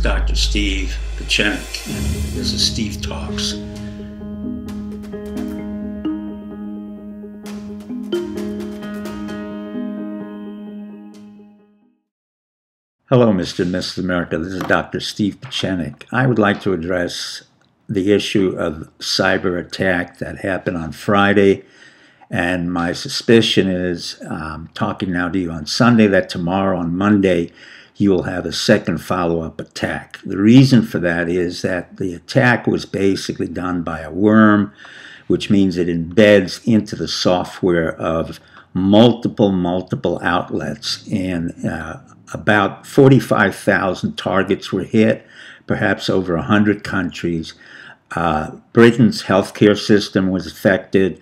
Dr. Steve Pieczenik, and this is Steve Talks. Hello, Mr. and Mrs. America. This is Dr. Steve Pieczenik. I would like to address the issue of cyber attack that happened on Friday. And my suspicion is, talking now to you on Sunday, that tomorrow on Monday, you will have a second follow-up attack. The reason for that is that the attack was basically done by a worm, which means it embeds into the software of multiple outlets. And about 45,000 targets were hit, perhaps over 100 countries. Britain's healthcare system was affected.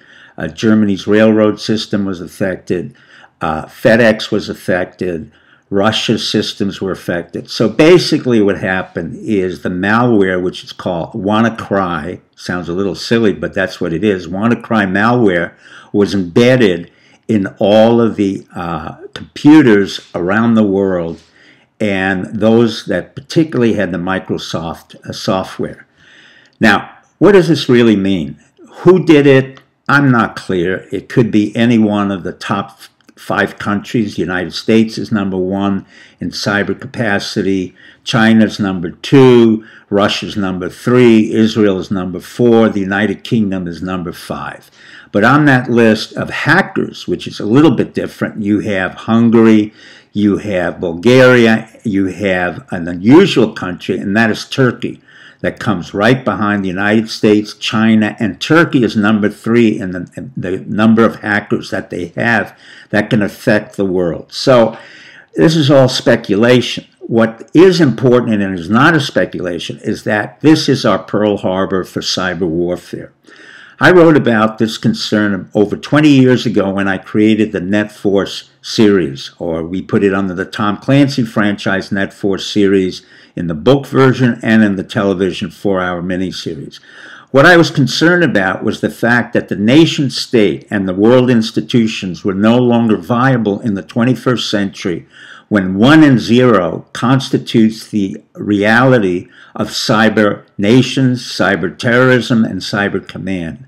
Germany's railroad system was affected. FedEx was affected. Russia's systems were affected. So basically what happened is the malware, which is called WannaCry, sounds a little silly, but that's what it is. WannaCry malware was embedded in all of the computers around the world, and those that particularly had the Microsoft software. Now, what does this really mean? Who did it? I'm not clear. It could be any one of the top 5 countries. The United States is number 1 in cyber capacity. China's number 2. Russia's number 3. Israel is number 4. The United Kingdom is number 5. But on that list of hackers, which is a little bit different, you have Hungary, you have Bulgaria, you have an unusual country, and that is Turkey, that comes right behind the United States, China, and Turkey is number 3 in the number of hackers that they have that can affect the world. So this is all speculation. What is important, and is not a speculation, is that this is our Pearl Harbor for cyber warfare. I wrote about this concern over 20 years ago when I created the Net Force series, or we put it under the Tom Clancy franchise Net Force series in the book version and in the television 4-hour miniseries. What I was concerned about was the fact that the nation state and the world institutions were no longer viable in the 21st century when 1 and 0 constitutes the reality of cyber nations, cyber terrorism, and cyber command.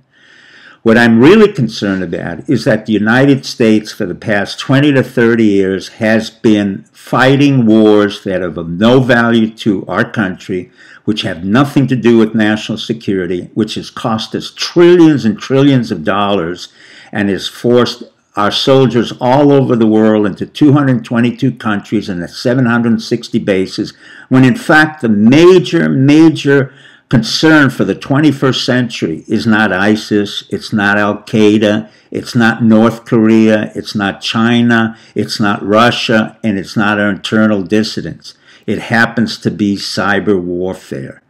What I'm really concerned about is that the United States for the past 20 to 30 years has been fighting wars that are of no value to our country, which have nothing to do with national security, which has cost us trillions and trillions of dollars and has forced our soldiers all over the world into 222 countries and 760 bases, when in fact the major concern for the 21st century is not ISIS, it's not Al-Qaeda, it's not North Korea, it's not China, it's not Russia, and it's not our internal dissidents. It happens to be cyber warfare.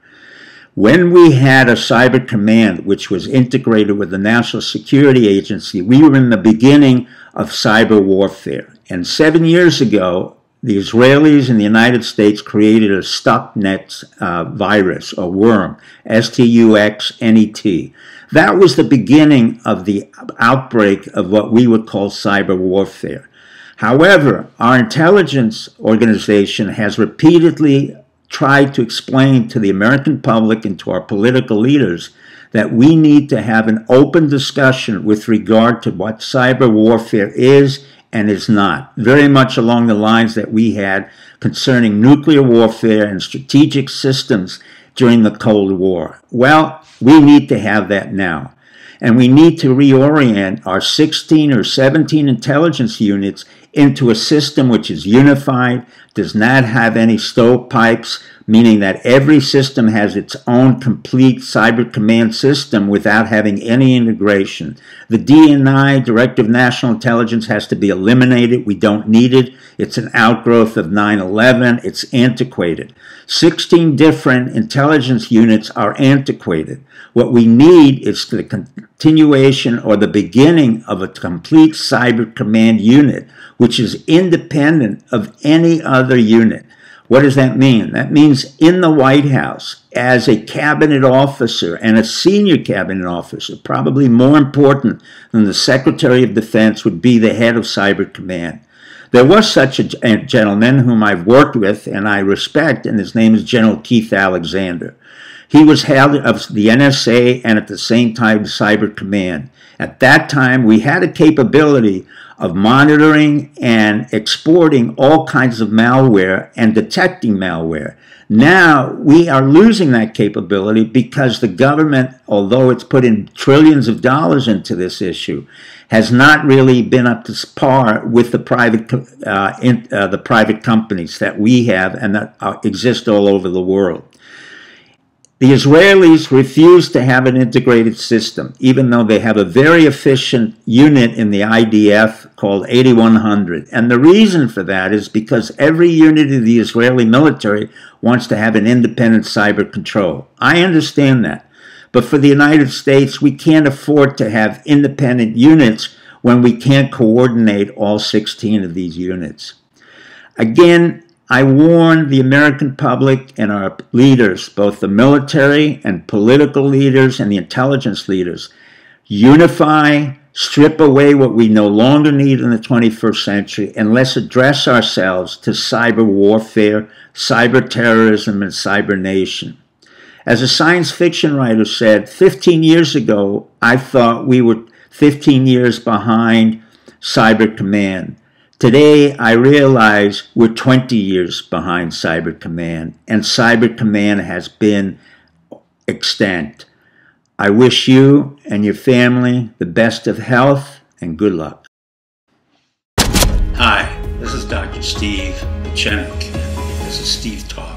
When we had a cyber command which was integrated with the National Security Agency, we were in the beginning of cyber warfare. And 7 years ago, the Israelis in the United States created a Stuxnet virus, or worm, Stuxnet. That was the beginning of the outbreak of what we would call cyber warfare. However, our intelligence organization has repeatedly tried to explain to the American public and to our political leaders that we need to have an open discussion with regard to what cyber warfare is and is not, very much along the lines that we had concerning nuclear warfare and strategic systems during the Cold War. Well, we need to have that now. And we need to reorient our 16 or 17 intelligence units into a system which is unified, does not have any stovepipes, meaning that every system has its own complete cyber command system without having any integration. The DNI, Director of National Intelligence, has to be eliminated. We don't need it. It's an outgrowth of 9/11. It's antiquated. 16 different intelligence units are antiquated. What we need is the continuation or the beginning of a complete cyber command unit, which is independent of any other unit. What does that mean? That means in the White House, as a cabinet officer and a senior cabinet officer, probably more important than the Secretary of Defense, would be the head of Cyber Command. There was such a gentleman whom I've worked with and I respect, and his name is General Keith Alexander. He was head of the NSA and at the same time Cyber Command. At that time, we had a capability of monitoring and exporting all kinds of malware and detecting malware. Now, we are losing that capability because the government, although it's put in trillions of dollars into this issue, has not really been up to par with the private companies that we have and that exist all over the world. The Israelis refuse to have an integrated system, even though they have a very efficient unit in the IDF called 8100. And the reason for that is because every unit of the Israeli military wants to have an independent cyber control. I understand that. But for the United States, we can't afford to have independent units when we can't coordinate all 16 of these units. Again, I warn the American public and our leaders, both the military and political leaders and the intelligence leaders, unify, strip away what we no longer need in the 21st century, and let's address ourselves to cyber warfare, cyber terrorism, and cyber nation. As a science fiction writer said, 15 years ago, I thought we were 15 years behind Cyber Command. Today, I realize we're 20 years behind Cyber Command, and Cyber Command has been extant. I wish you and your family the best of health and good luck. Hi, this is Dr. Steve Pieczenik. This is Steve Talk.